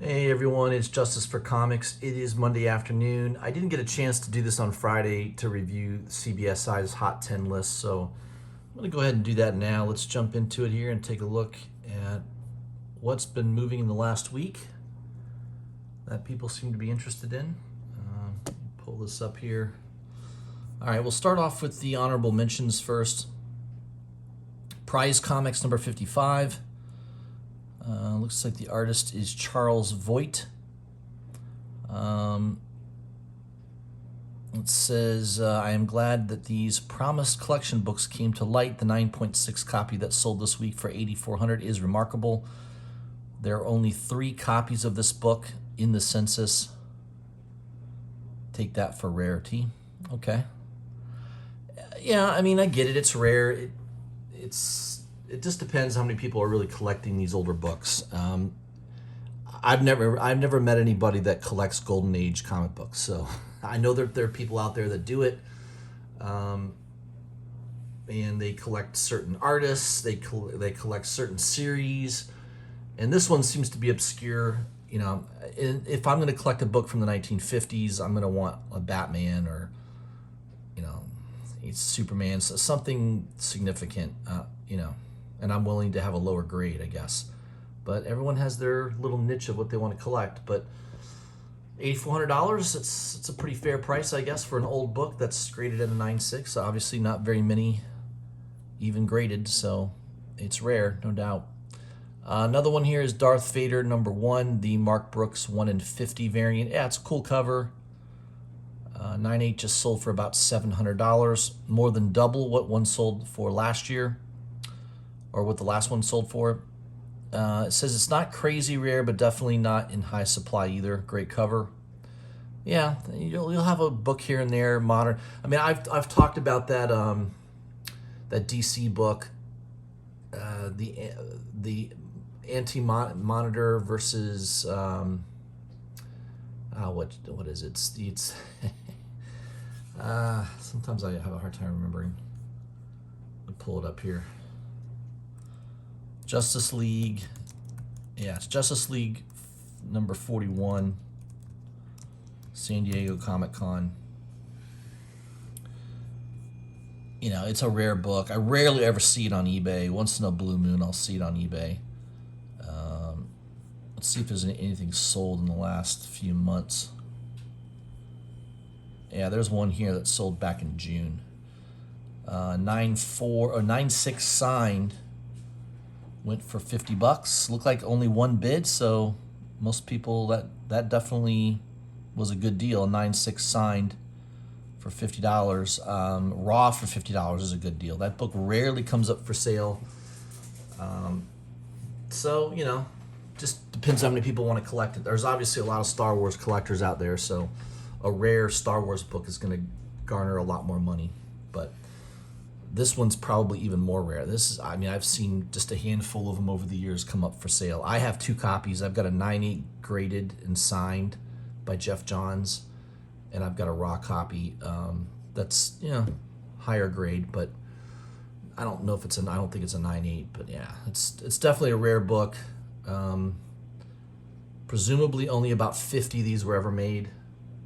Hey everyone, it's Justice for Comics. It is Monday afternoon. I didn't get a chance to do this on Friday to review CBSI's Hot 10 list, so I'm going to go ahead and do that now. Let's jump into it here and take a look at what's been moving in the last week that people seem to be interested in. Pull this up here. All right, we'll start off with the honorable mentions first. Prize Comics number 55. Looks like the artist is Charles Voigt. It says, I am glad that these promised collection books came to light. The 9.6 copy that sold this week for $8,400 is remarkable. There are only 3 copies of this book in the census. Take that for rarity. Okay. Yeah, I mean, I get it. It's rare. It just depends how many people are really collecting these older books. I've never met anybody that collects Golden Age comic books, so I know that there are people out there that do it, and they collect certain artists, they collect certain series, and this one seems to be obscure. You know, if I'm going to collect a book from the 1950s, I'm going to want a Batman or, it's Superman, so something significant, and I'm willing to have a lower grade, I guess. But everyone has their little niche of what they want to collect. But $8,400, it's a pretty fair price, I guess, for an old book that's graded at a 9.6. So obviously not very many even graded, so it's rare, no doubt. Another one here is Darth Vader number 1, the Mark Brooks 1 in 50 variant. Yeah, it's a cool cover. 9.8 just sold for about $700, more than double what one sold for last year, or what the last one sold for. It says it's not crazy rare, but definitely not in high supply either. Great cover. Yeah, you'll have a book here and there, modern. I mean, I've talked about that that DC book, the Anti-Monitor versus what is it? It's sometimes I have a hard time remembering. Let me pull it up here. Justice League. Yeah, it's Justice League number 41. San Diego Comic-Con. It's a rare book. I rarely ever see it on eBay. Once in a blue moon, I'll see it on eBay. Let's see if there's anything sold in the last few months. Yeah, there's one here that sold back in June. 9.4 or 9.6 signed. Went for $50. Looked like only one bid, so most people that definitely was a good deal. 9.6 signed for $50. Raw for $50 is a good deal. That book rarely comes up for sale. So just depends how many people want to collect it. There's obviously a lot of Star Wars collectors out there, so a rare Star Wars book is going to garner a lot more money. But this one's probably even more rare. I've seen just a handful of them over the years come up for sale. I have 2 copies. I've got a 9.8 graded and signed by Jeff Johns, and I've got a raw copy that's higher grade, but I don't know if I don't think it's a 9.8, but yeah, it's definitely a rare book. Presumably only about 50 of these were ever made.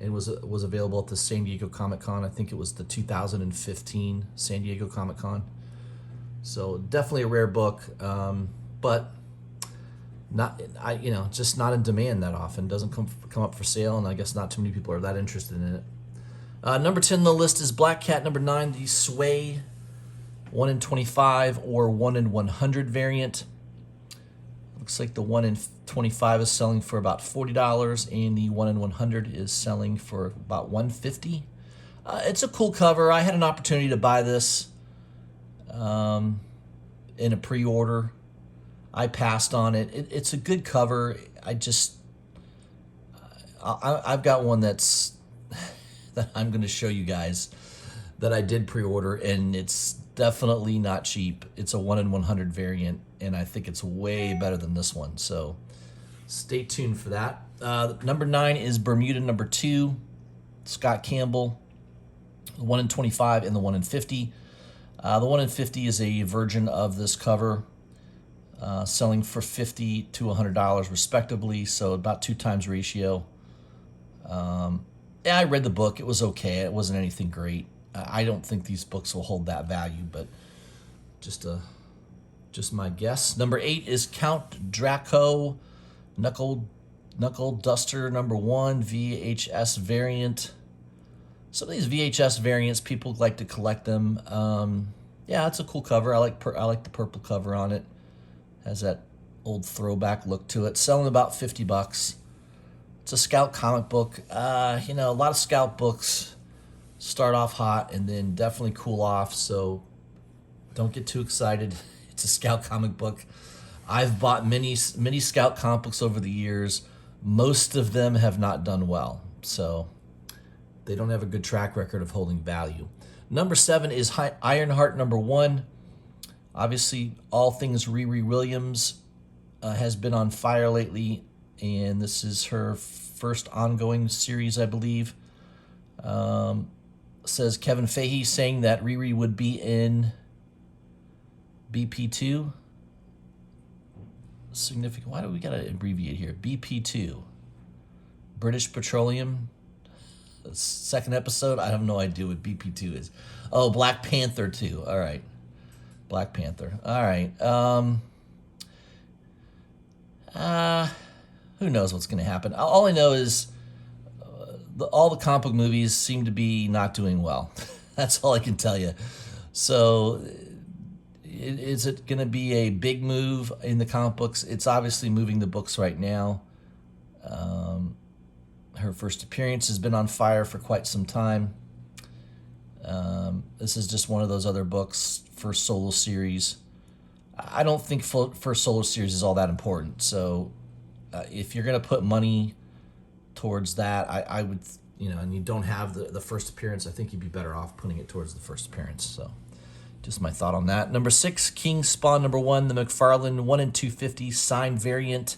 It was available at the San Diego Comic-Con. I think it was the 2015 San Diego Comic-Con. So definitely a rare book, but just not in demand that often. Doesn't come up for sale, and I guess not too many people are that interested in it. Number 10 on the list is Black Cat number 9, the Sway 1 in 25 or 1 in 100 variant. Looks like the 1 in 25 is selling for about $40, and the 1 in 100 is selling for about $150. It's a cool cover. I had an opportunity to buy this in a pre-order. I passed on it. It's a good cover. I've got one that I'm going to show you guys that I did pre-order, and it's definitely not cheap. It's a 1 in 100 variant, and I think it's way better than this one. So stay tuned for that. Number 9 is Bermuda number 2, Scott Campbell, the 1 in 25 and the 1 in 50. The 1 in 50 is a version of this cover. selling for $50 to $100 respectively, so about 2 times ratio. Yeah, I read the book. It was okay. It wasn't anything great. I don't think these books will hold that value, but just my guess. Number 8 is Count Draco, Knuckle Duster #1 VHS variant. Some of these VHS variants, people like to collect them. Yeah, it's a cool cover. I like the purple cover on it. Has that old throwback look to it. Selling about $50. It's a Scout comic book. A lot of Scout books start off hot and then definitely cool off, so don't get too excited. It's a Scout comic book. I've bought many Scout comic books over the years. Most of them have not done well, so they don't have a good track record of holding value. Number 7 is Ironheart #1. Obviously, all things Riri Williams has been on fire lately, and this is her first ongoing series, I believe. Says Kevin Feige saying that Riri would be in BP2. Significant. Why do we gotta abbreviate here? BP2. British Petroleum. Second episode. I have no idea what BP2 is. Oh, Black Panther 2. All right. Black Panther. All right. Who knows what's going to happen? All I know is all the comic book movies seem to be not doing well. That's all I can tell you. So is it going to be a big move in the comic books? It's obviously moving the books right now. Her first appearance has been on fire for quite some time. This is just one of those other books for solo series. I don't think first solo series is all that important. So if you're going to put money towards that, I would, and you don't have the first appearance, I think you'd be better off putting it towards the first appearance. So just my thought on that. Number 6, King Spawn #1, the McFarlane 1 in 250 signed variant.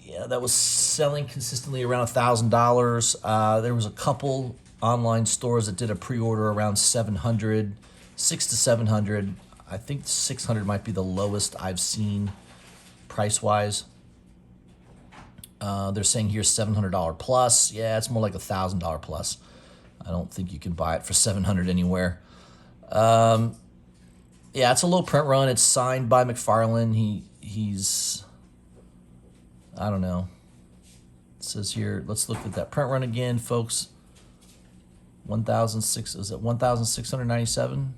Yeah, that was selling consistently around $1,000. There was a couple online stores that did a pre-order around $600 to $700. I think $600 might be the lowest I've seen price-wise. They're saying here $700 plus. Yeah, it's more like $1,000 plus. I don't think you can buy it for $700 anywhere. Yeah, it's a low print run. It's signed by McFarlane. He's I don't know. It says here, let's look at that print run again, folks. 1,697?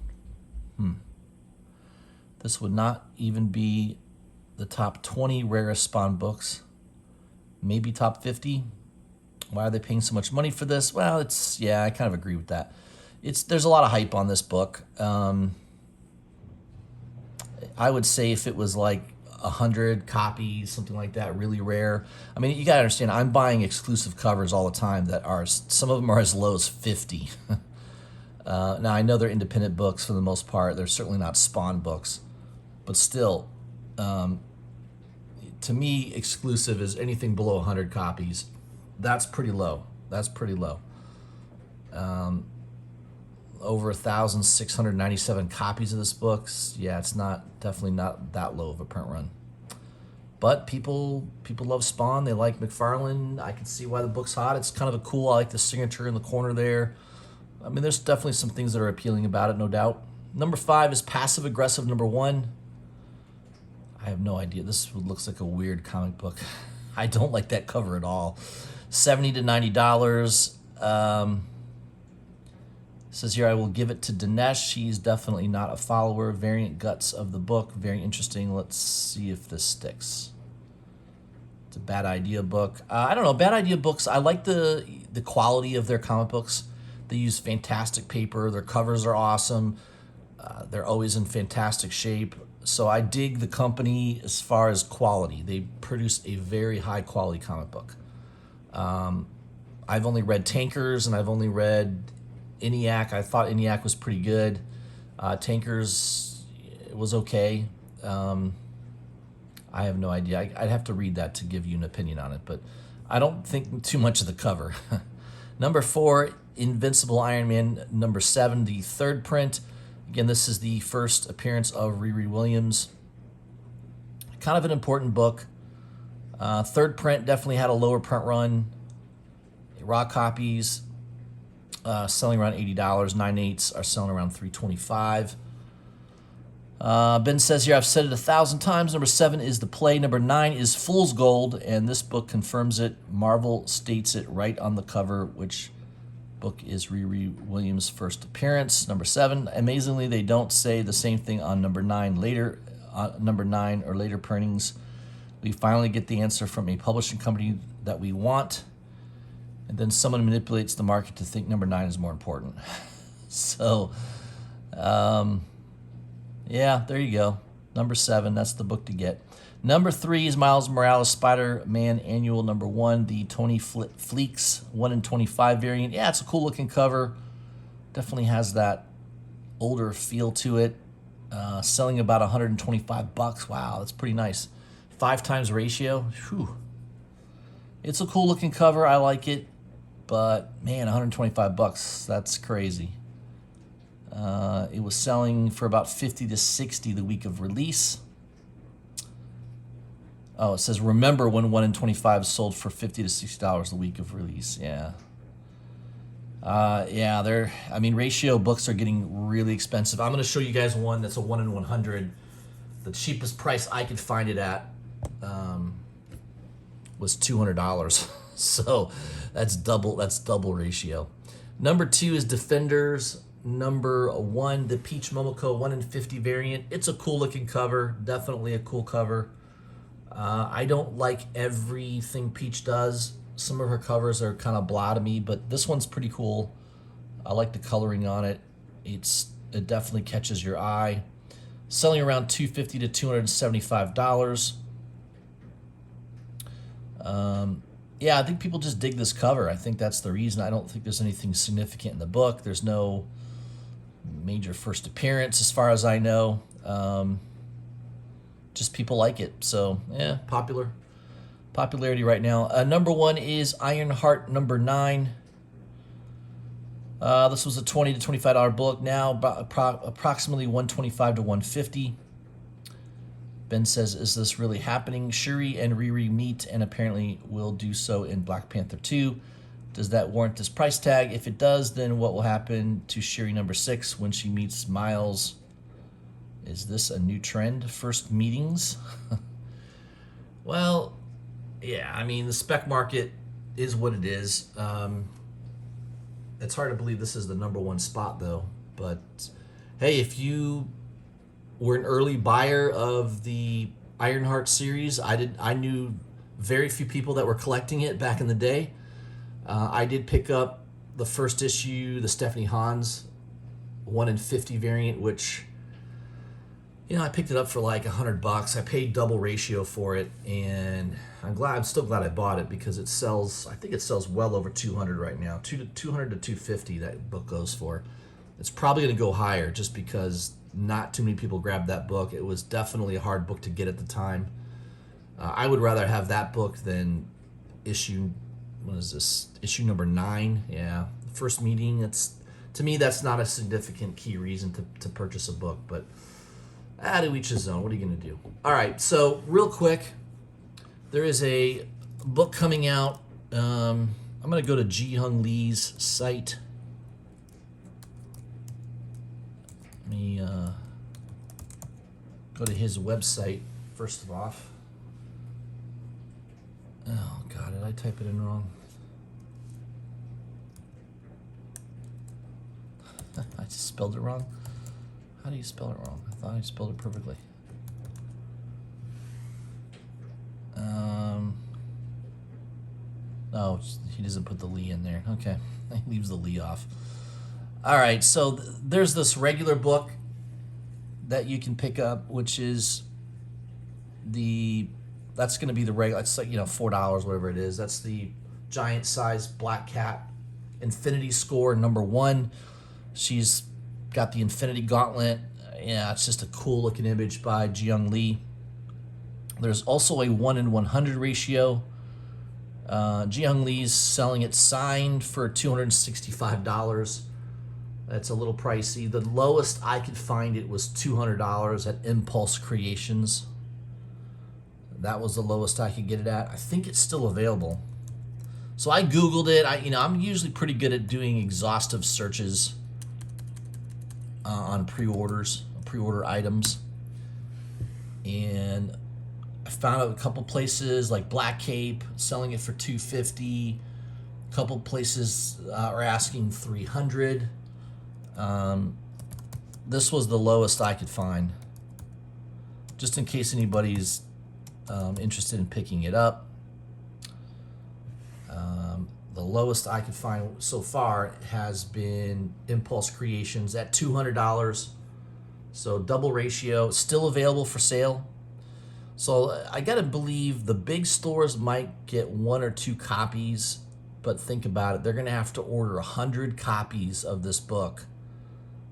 This would not even be the top 20 rarest Spawn books. Maybe top 50. Why are they paying so much money for this? Well, I kind of agree with that. There's a lot of hype on this book. I would say if it was like 100 copies, something like that, really rare. I mean, you gotta understand, I'm buying exclusive covers all the time that are, some of them are as low as 50. Now, I know they're independent books for the most part. They're certainly not Spawn books. But still, to me, exclusive is anything below 100 copies. That's pretty low. Over 1,697 copies of this book. Yeah, it's definitely not that low of a print run. But people love Spawn. They like McFarlane. I can see why the book's hot. It's kind of a cool. I like the signature in the corner there. I mean, there's definitely some things that are appealing about it, no doubt. Number 5 is Passive Aggressive #1. I have no idea. This looks like a weird comic book. I don't like that cover at all. $70 to $90. Says here, I will give it to Dinesh. He's definitely not a follower. Variant guts of the book. Very interesting. Let's see if this sticks. It's a Bad Idea book. I don't know. Bad Idea books, I like the quality of their comic books. They use fantastic paper. Their covers are awesome. They're always in fantastic shape. So I dig the company as far as quality. They produce a very high quality comic book. I've only read Tankers and I've only read ENIAC. I thought ENIAC was pretty good. Tankers was okay. I have no idea. I'd have to read that to give you an opinion on it, but I don't think too much of the cover. Number 4, Invincible Iron Man #7, the third print. Again, this is the first appearance of Riri Williams. kind of an important book. Third print definitely had a lower print run. Raw copies selling around $80. 9/8 are selling around $325. Ben says here, I've said it 1,000 times. Number 7 is the play. Number 9 is Fool's Gold, and this book confirms it. Marvel states it right on the cover, which book is Riri Williams' first appearance. Number 7. Amazingly, they don't say the same thing on number 9 later. Number 9 or later printings. We finally get the answer from a publishing company that we want, and then someone manipulates the market to think number 9 is more important. So, yeah, there you go. Number 7, that's the book to get. Number 3 is Miles Morales Spider-Man Annual number 1, the Tony Fleeks 1/25 variant. Yeah, it's a cool looking cover. Definitely has that older feel to it. Selling about $125. Wow, that's pretty nice. 5 times ratio. Whew. It's a cool looking cover. I like it. But man, $125. That's crazy. It was selling for about $50 to $60 the week of release. Oh, it says remember when 1/25 sold for $50 to $60 the week of release. Yeah. Yeah, ratio books are getting really expensive. I'm going to show you guys one that's a 1/100. The cheapest price I could find it at was $200. So that's double ratio. Number 2 is Defenders. Number 1, the Peach Momoko 1/50 variant. It's a cool looking cover. Definitely a cool cover. I don't like everything Peach does. Some of her covers are kind of blah to me, but this one's pretty cool. I like the coloring on it. It definitely catches your eye. Selling around $250 to $275. Yeah, I think people just dig this cover. I think that's the reason. I don't think there's anything significant in the book. There's no major first appearance as far as I know. Just people like it. So, yeah, popularity right now. Number 1 is Ironheart number 9. This was a $20 to $25 book. Now approximately $125 to $150. Ben says, is this really happening? Shuri and Riri meet and apparently will do so in Black Panther 2. Does that warrant this price tag? If it does, then what will happen to Shuri number 6 when she meets Miles? Is this a new trend? First meetings? Well, yeah, I mean, the spec market is what it is. It's hard to believe this is the number 1 spot, though. But, hey, if you were an early buyer of the Ironheart series, I knew very few people that were collecting it back in the day. I did pick up the first issue, the Stephanie Hans 1/50 variant, which, I picked it up for like $100. I paid double ratio for it, and I'm still glad I bought it because it sells. I think it sells well over 200 right now. 200 to 250 that book goes for. It's probably going to go higher just because not too many people grabbed that book. It was definitely a hard book to get at the time. I would rather have that book than issue. What is this? Issue number 9. Yeah, first meeting. To me, that's not a significant key reason to purchase a book, but. To each his own. What are you going to do? All right, so real quick, there is a book coming out. I'm going to go to Ji-Hung Lee's site. Let me go to his website first off. Oh, God, did I type it in wrong? I just spelled it wrong. How do you spell it wrong? I thought I spelled it perfectly. No, he doesn't put the Lee in there. Okay, he leaves the Lee off. All right, so there's this regular book that you can pick up, which is that's going to be the regular. It's like $4, whatever it is. That's the giant size Black Cat Infinity Score number 1. She's got the Infinity Gauntlet. Yeah, it's just a cool looking image by Ji-Hung Lee. There's also a 1/100 ratio. Ji-Hung Lee's selling it signed for $265. That's a little pricey. The lowest I could find it was $200 at Impulse Creations. That was the lowest I could get it at. I think it's still available. So I Googled it. I'm usually pretty good at doing exhaustive searches on pre-order items. And I found out a couple places like Black Cape selling it for $250. A couple places are asking $300. This was the lowest I could find, just in case anybody's interested in picking it up. The lowest I could find so far has been Impulse Creations at $200. So double ratio, still available for sale. So I gotta believe the big stores might get 1 or 2 copies, but think about it, they're gonna have to order 100 copies of this book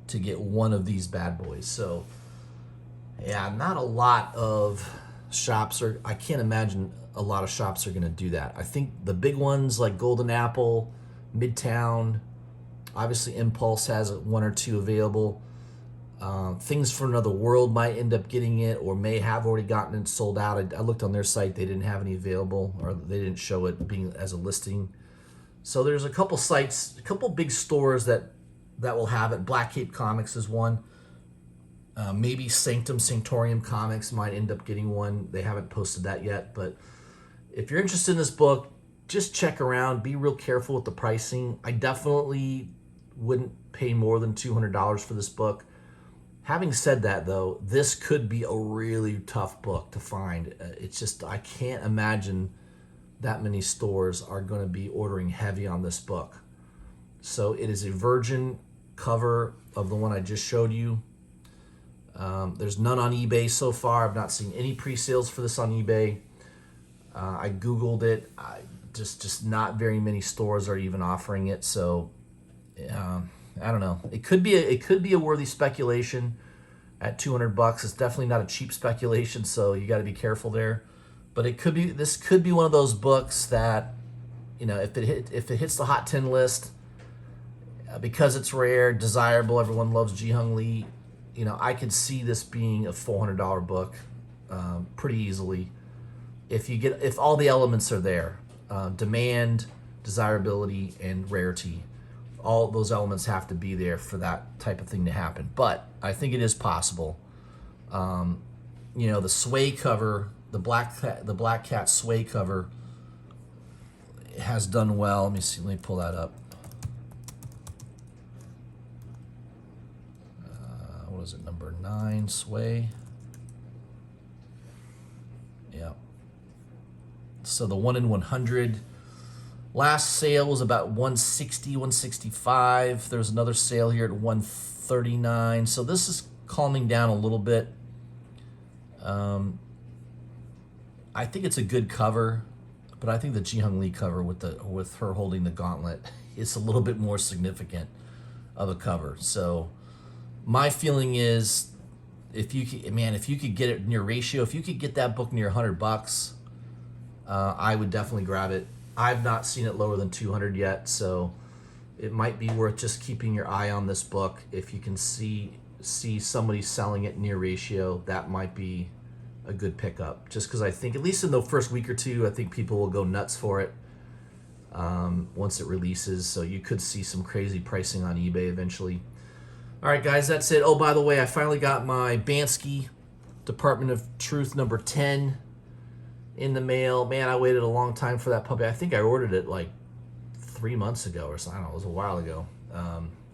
to get one of these bad boys. So yeah, not a lot of shops are, I can't imagine a lot of shops are going to do that. I think the big ones like Golden Apple, Midtown, obviously Impulse has 1 or 2 available. Things for Another World might end up getting it, or may have already gotten it sold out. I looked on their site, they didn't have any available, or they didn't show it being as a listing. So there's a couple sites, a couple big stores that will have it. Black Cape Comics is one. Maybe Sanctorium Comics might end up getting one. They haven't posted that yet, but if you're interested in this book, just check around. Be real careful with the pricing. I definitely wouldn't pay more than $200 for this book. Having said that, though, this could be a really tough book to find. It's just, I can't imagine that many stores are going to be ordering heavy on this book. So it is a virgin cover of the one I just showed you. There's none on eBay so far. I've not seen any pre-sales for this on eBay. I Googled it. Just not very many stores are even offering it. So I don't know. It could be a worthy speculation at $200. It's definitely not a cheap speculation, so you got to be careful there. But this could be one of those books that, if it hits the Hot 10 list, because it's rare, desirable, everyone loves Ji-Hung Lee. I could see this being a $400 book pretty easily if all the elements are there. Demand, desirability, and rarity. All those elements have to be there for that type of thing to happen. But I think it is possible. The Sway cover, the Black Cat Sway cover has done well. Let me see. Let me pull that up. What is it? Number 9, Sway. Yeah. So the 1 in 100. Last sale was about 160, 165. There's another sale here at 139. So this is calming down a little bit. I think it's a good cover, but I think the Ji-Hung Lee cover with her holding the gauntlet is a little bit more significant of a cover. So my feeling is, if you could get it near ratio, if you could get that book near $100, I would definitely grab it. I've not seen it lower than 200 yet, so it might be worth just keeping your eye on this book. If you can see somebody selling it near ratio, that might be a good pickup. Just because I think, at least in the first week or two, I think people will go nuts for it once it releases. So you could see some crazy pricing on eBay eventually. All right, guys, that's it. Oh, by the way, I finally got my Bansky Department of Truth number 10 in the mail. Man, I waited a long time for that puppy. I think I ordered it like 3 months ago or something. I don't know, it was a while ago.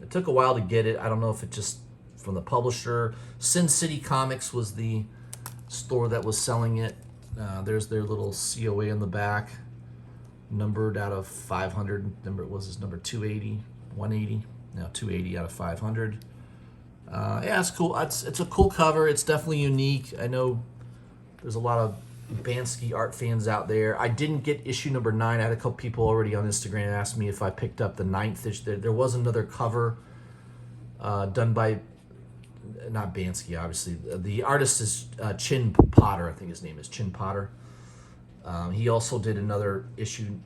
It took a while to get it. I don't know if it just from the publisher. Sin City Comics was the store that was selling it. There's their little COA in the back, numbered out of 500. Number was this number 280, 180? No, 280 out of 500. Yeah, it's cool. It's a cool cover. It's definitely unique. I know there's a lot of Bansky art fans out there. I didn't get issue number 9. I had a couple people already on Instagram ask me if I picked up the 9th issue. There was another cover done by, not Bansky, obviously. The artist is Chin Potter. I think his name is Chin Potter. He also did another issue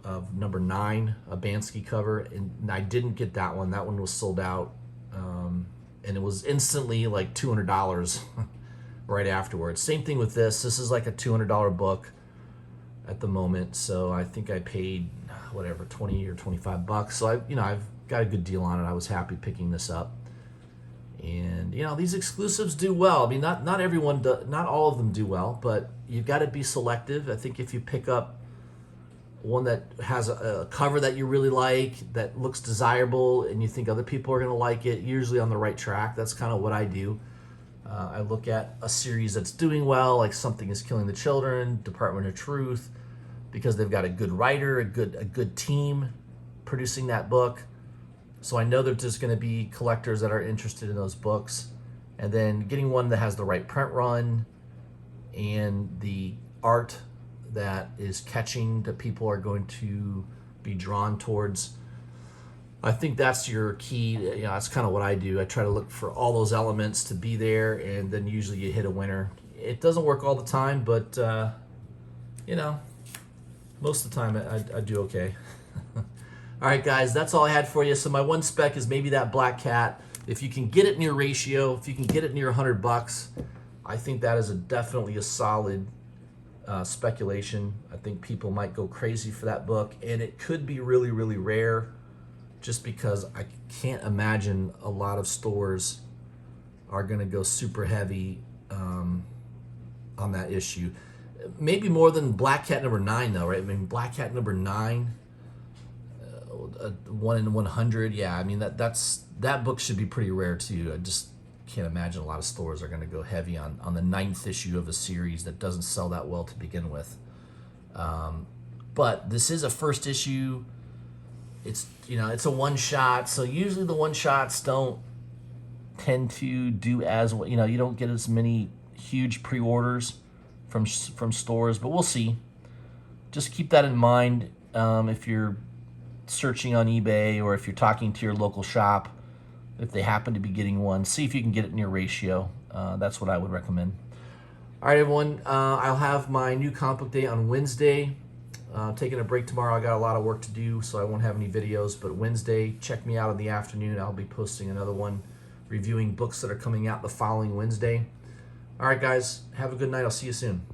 of number 9, a Bansky cover, and I didn't get that one. That one was sold out, and it was instantly like $200 right afterwards. Same thing with this. This is like a $200 book at the moment, so I think I paid whatever 20 or 25 bucks. So I've got a good deal on it. I was happy picking this up. And these exclusives do well. I mean, not everyone not all of them do well, but you've got to be selective. I think if you pick up one that has a cover that you really like, that looks desirable, and you think other people are going to like it, you're usually on the right track. That's kind of what I do. I look at a series that's doing well, like Something is Killing the Children, Department of Truth, because they've got a good writer, a good team producing that book. So I know there's just going to be collectors that are interested in those books. And then getting one that has the right print run and the art that is catching, that people are going to be drawn towards. I think that's your key. That's kind of what I do. I try to look for all those elements to be there, and then usually you hit a winner. It doesn't work all the time, but most of the time I do okay. All right, guys, that's all I had for you. So my one spec is maybe that Black Cat. If you can get it near ratio, if you can get it near $100, I think that is definitely a solid speculation. I think people might go crazy for that book, and it could be really, really rare, just because I can't imagine a lot of stores are going to go super heavy on that issue. Maybe more than Black Cat number 9, though, right? I mean, Black Cat number 9, 1 in 100. Yeah, I mean that book should be pretty rare too. I just can't imagine a lot of stores are going to go heavy on the 9th issue of a series that doesn't sell that well to begin with. But this is a first issue. It's it's a one shot, so usually the one shots don't tend to do as well. You don't get as many huge pre-orders from stores, but we'll see. Just keep that in mind if you're searching on eBay, or if you're talking to your local shop, if they happen to be getting one, see if you can get it near ratio. That's what I would recommend. All right, everyone. I'll have my new comic book day on Wednesday. Taking a break tomorrow. I got a lot of work to do, so I won't have any videos. But Wednesday, check me out in the afternoon. I'll be posting another one reviewing books that are coming out the following Wednesday. All right, guys. Have a good night. I'll see you soon.